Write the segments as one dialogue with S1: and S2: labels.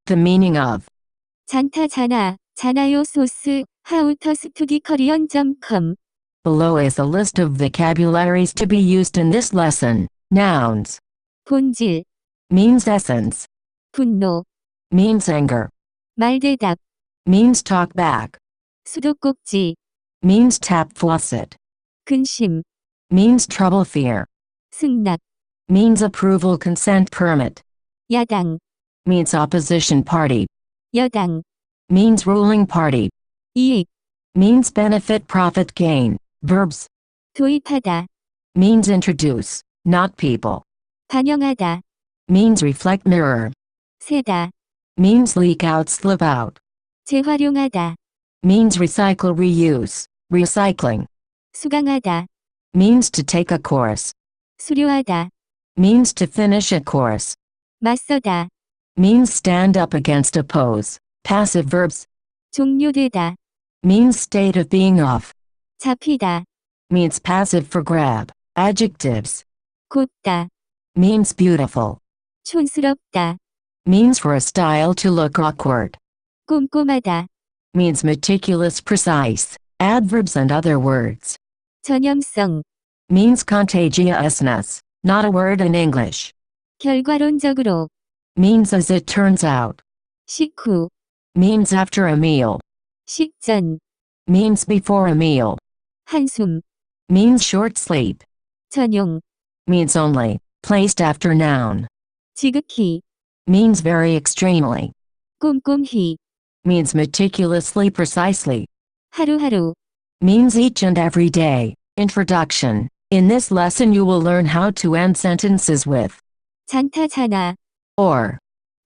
S1: The meaning of.
S2: 잔타 자나, 자나요 소스, howtostudykorean.com.
S1: Below is a list of vocabularies to be used in this lesson. Nouns.
S2: 본질,
S1: Means essence.
S2: 분노,
S1: Means anger.
S2: 말대답,
S1: Means talk back.
S2: 수도꼭지,
S1: Means tap faucet.
S2: 근심,
S1: Means trouble fear.
S2: 승낙,
S1: Means approval consent permit.
S2: 야당,
S1: Means opposition party.
S2: 여당,
S1: Means ruling party.
S2: 이익,
S1: Means benefit profit gain. Verbs.
S2: 도입하다,
S1: Means introduce, not people.
S2: 반영하다,
S1: Means reflect mirror.
S2: 세다,
S1: Means leak out slip out.
S2: 재활용하다,
S1: Means recycle reuse, recycling.
S2: 수강하다,
S1: Means to take a course.
S2: 수료하다,
S1: Means to finish a course.
S2: 맞서다,
S1: Means stand up against oppose. Passive verbs.
S2: 종료되다,
S1: Means state of being off.
S2: 잡히다,
S1: Means passive for grab. Adjectives.
S2: 곧다,
S1: Means beautiful.
S2: 촌스럽다,
S1: Means for a style to look awkward.
S2: 꼼꼼하다,
S1: Means meticulous precise. Adverbs and other words.
S2: 전염성,
S1: Means contagiousness. Not a word in English.
S2: 결과론적으로,
S1: Means as it turns out.
S2: 식후,
S1: Means after a meal.
S2: 식전,
S1: Means before a meal.
S2: 한숨,
S1: Means short sleep.
S2: 전용,
S1: Means only. Placed after noun.
S2: 지극히,
S1: Means very extremely.
S2: 꼼꼼히,
S1: Means meticulously precisely.
S2: 하루하루,
S1: Means each and every day. Introduction. In this lesson you will learn how to end sentences with
S2: 잔타 자나,
S1: or.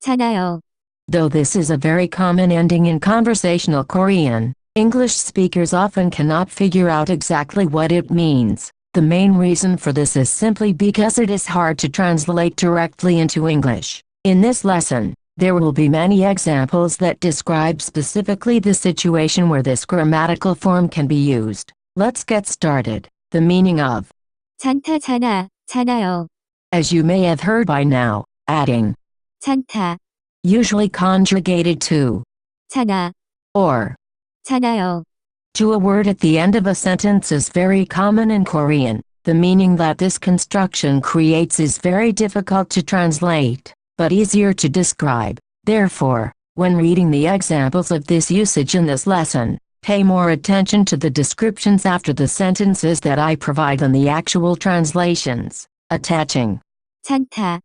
S2: 자나요,
S1: Though this is a very common ending in conversational Korean, English speakers often cannot figure out exactly what it means. The main reason for this is simply because it is hard to translate directly into English. In this lesson, there will be many examples that describe specifically the situation where this grammatical form can be used. Let's get started. The meaning of.
S2: 잔타 자나, 자나요,
S1: As you may have heard by now, adding.
S2: 잔타,
S1: Usually conjugated to.
S2: 자나,
S1: Or.
S2: 자나요,
S1: To a word at the end of a sentence is very common in Korean. The meaning that this construction creates is very difficult to translate, but easier to describe. Therefore, when reading the examples of this usage in this lesson, pay more attention to the descriptions after the sentences that I provide than the actual translations. Attaching.
S2: 잔타,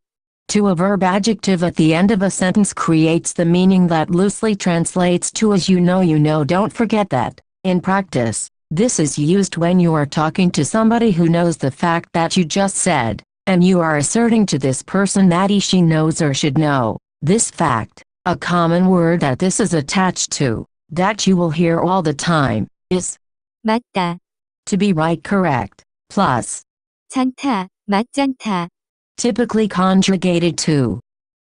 S1: To a verb adjective at the end of a sentence creates the meaning that loosely translates to as you know. Don't forget that. In practice, this is used when you are talking to somebody who knows the fact that you just said, and you are asserting to this person that he/she knows or should know this fact. A common word that this is attached to, that you will hear all the time, is
S2: 맞다,
S1: to be right correct, plus,
S2: 잔타, 맞잔타,
S1: typically conjugated to,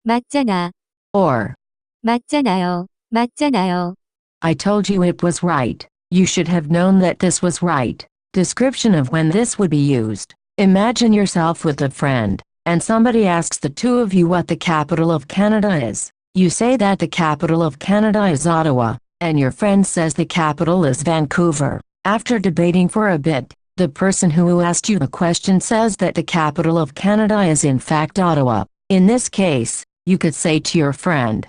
S2: 맞잖아,
S1: or.
S2: 맞잖아요, 맞잖아요,
S1: I told you it was right. You should have known that this was right. Description of when this would be used. Imagine yourself with a friend, and somebody asks the two of you what the capital of Canada is. You say that the capital of Canada is Ottawa, and your friend says the capital is Vancouver. After debating for a bit, the person who asked you the question says that the capital of Canada is in fact Ottawa. In this case, you could say to your friend,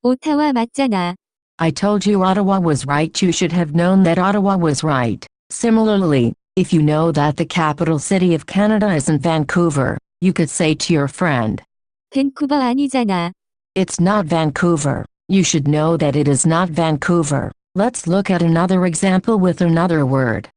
S2: 오타와 맞잖아,
S1: I told you Ottawa was right. You should have known that Ottawa was right. Similarly, if you know that the capital city of Canada isn't Vancouver, you could say to your friend,
S2: 밴쿠버 아니잖아,
S1: it's not Vancouver. You should know that it is not Vancouver. Let's look at another example with another word.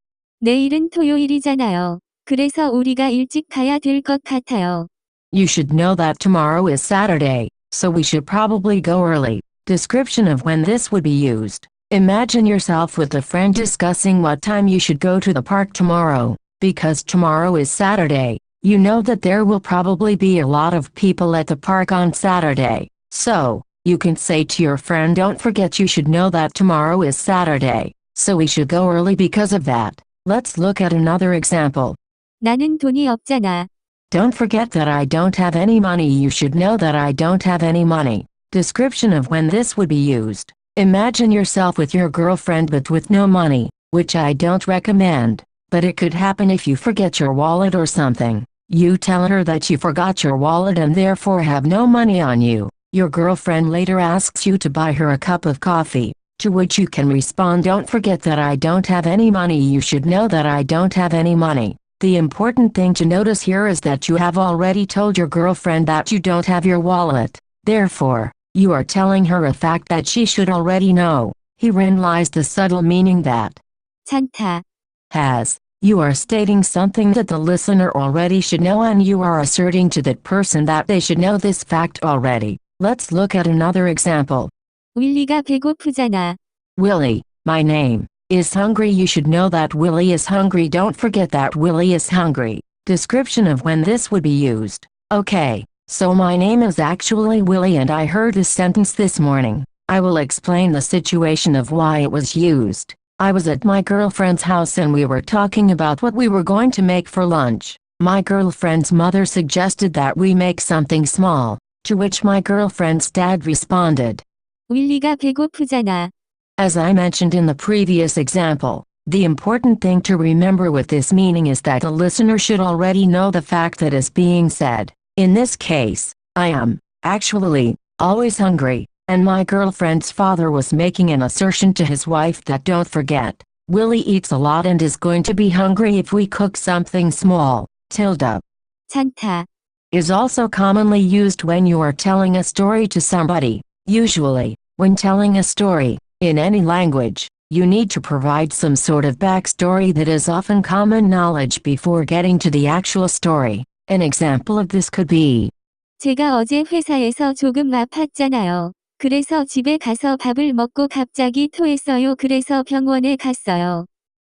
S2: 내일은 토요일이잖아요. 그래서 우리가 일찍 가야 될 것 같아요.
S1: You should know that tomorrow is Saturday, so we should probably go early. Description of when this would be used. Imagine yourself with a friend discussing what time you should go to the park tomorrow. Because tomorrow is Saturday, you know that there will probably be a lot of people at the park on Saturday. So, you can say to your friend, don't forget you should know that tomorrow is Saturday, so we should go early because of that. Let's look at another example.
S2: 나는 돈이 없잖아.
S1: Don't forget that I don't have any money. You should know that I don't have any money. Description of when this would be used. Imagine yourself with your girlfriend but with no money, which I don't recommend, but it could happen if you forget your wallet or something. You tell her that you forgot your wallet and therefore have no money on you. Your girlfriend later asks you to buy her a cup of coffee, to which you can respond, "Don't forget that I don't have any money. You should know that I don't have any money." The important thing to notice here is that you have already told your girlfriend that you don't have your wallet. Therefore, you are telling her a fact that she should already know. Herein lies the subtle meaning that
S2: 찬타,
S1: has. You are stating something that the listener already should know and you are asserting to that person that they should know this fact already. Let's look at another example.
S2: 윌리가 배고프잖아.
S1: Willie, my name, is hungry. You should know that Willie is hungry. Don't forget that Willie is hungry. Description of when this would be used. Okay, so my name is actually Willie and I heard this sentence this morning. I will explain the situation of why it was used. I was at my girlfriend's house and we were talking about what we were going to make for lunch. My girlfriend's mother suggested that we make something small, to which my girlfriend's dad responded.
S2: 윌리가 배고프잖아.
S1: As I mentioned in the previous example, the important thing to remember with this meaning is that the listener should already know the fact that is being said. In this case, I am, actually, always hungry, and my girlfriend's father was making an assertion to his wife that don't forget, Willie eats a lot and is going to be hungry if we cook something small. Tilde
S2: 찬타,
S1: is also commonly used when you are telling a story to somebody. Usually, when telling a story, in any language, you need to provide some sort of backstory that is often common knowledge before getting to the actual story. An example of this could be,
S2: 제가 어제 회사에서 조금 아팠잖아요. 그래서 집에 가서 밥을 먹고 갑자기 토했어요. 그래서 병원에 갔어요.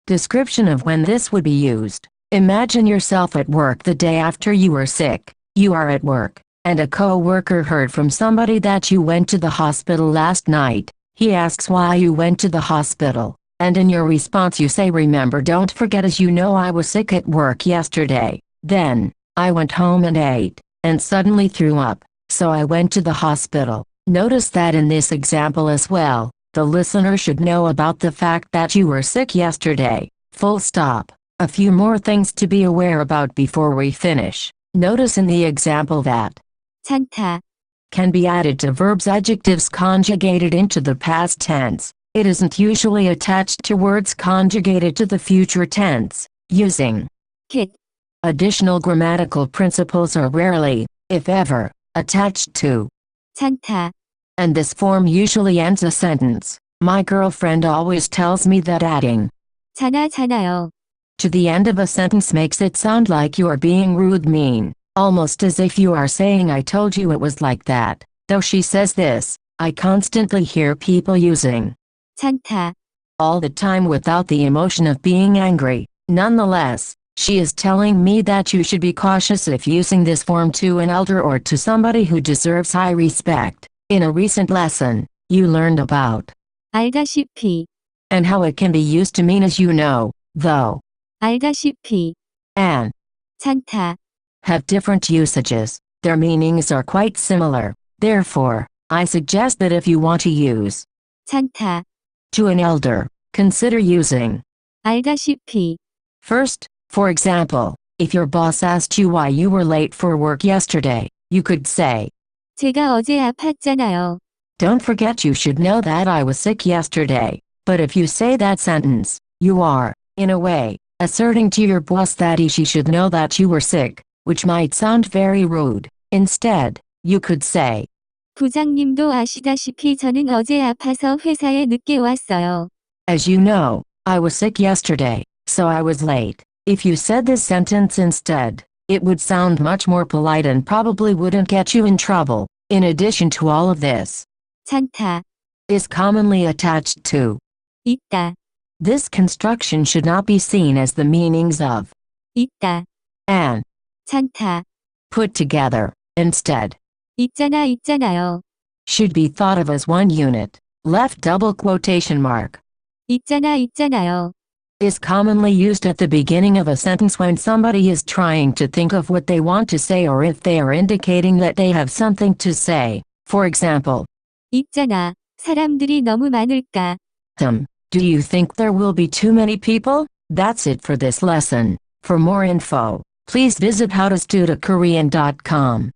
S1: description of when this would be used. Imagine yourself at work the day after you were sick. You are at work, and a co-worker heard from somebody that you went to the hospital last night. He asks why you went to the hospital, and in your response you say, "Remember, don't forget, as you know I was sick at work yesterday. Then, I went home and ate, and suddenly threw up, so I went to the hospital." Notice that in this example as well, the listener should know about the fact that you were sick yesterday. Full stop. A few more things to be aware about before we finish. Notice in the example that
S2: 찬타,
S1: can be added to verbs, adjectives conjugated into the past tense. It isn't usually attached to words conjugated to the future tense. Using
S2: 킷,
S1: additional grammatical principles are rarely, if ever, attached to,
S2: 찬타,
S1: and this form usually ends a sentence. My girlfriend always tells me that adding잖아요. to the end of a sentence makes it sound like you are being rude, mean, almost as if you are saying "I told you it was like that." Though she says this, I constantly hear people using
S2: 찬타,
S1: all the time without the emotion of being angry. Nonetheless, she is telling me that you should be cautious if using this form to an elder or to somebody who deserves high respect. In a recent lesson, you learned about
S2: 알다시피,
S1: and how it can be used to mean "as you know," though,
S2: 알다시피,
S1: and
S2: 찬타,
S1: have different usages. Their meanings are quite similar. Therefore, I suggest that if you want to use
S2: 찬타,
S1: to an elder, consider using
S2: 알다시피,
S1: first. For example, if your boss asked you why you were late for work yesterday, you could say,
S2: 제가 어제 아팠잖아요.
S1: "Don't forget, you should know that I was sick yesterday." But if you say that sentence, you are, in a way, asserting to your boss that she should know that you were sick, which might sound very rude. Instead, you could say,
S2: 부장님도 아시다시피 저는 어제 아파서 회사에 늦게 왔어요.
S1: "As you know, I was sick yesterday, so I was late." If you said this sentence instead, it would sound much more polite and probably wouldn't get you in trouble. In addition to all of this,
S2: 찬타,
S1: is commonly attached to.
S2: 있다,
S1: This construction should not be seen as the meanings of
S2: 있다,
S1: and
S2: 찬타,
S1: put together. Instead,
S2: 있잖아요.
S1: should be thought of as one unit. Left double quotation mark
S2: 있잖아요.
S1: is commonly used at the beginning of a sentence when somebody is trying to think of what they want to say or if they are indicating that they have something to say. For example,
S2: 있잖아. 사람들이 너무 많을까?
S1: Do you think there will be too many people? That's it for this lesson. For more info, please visit howtostudakorean.com.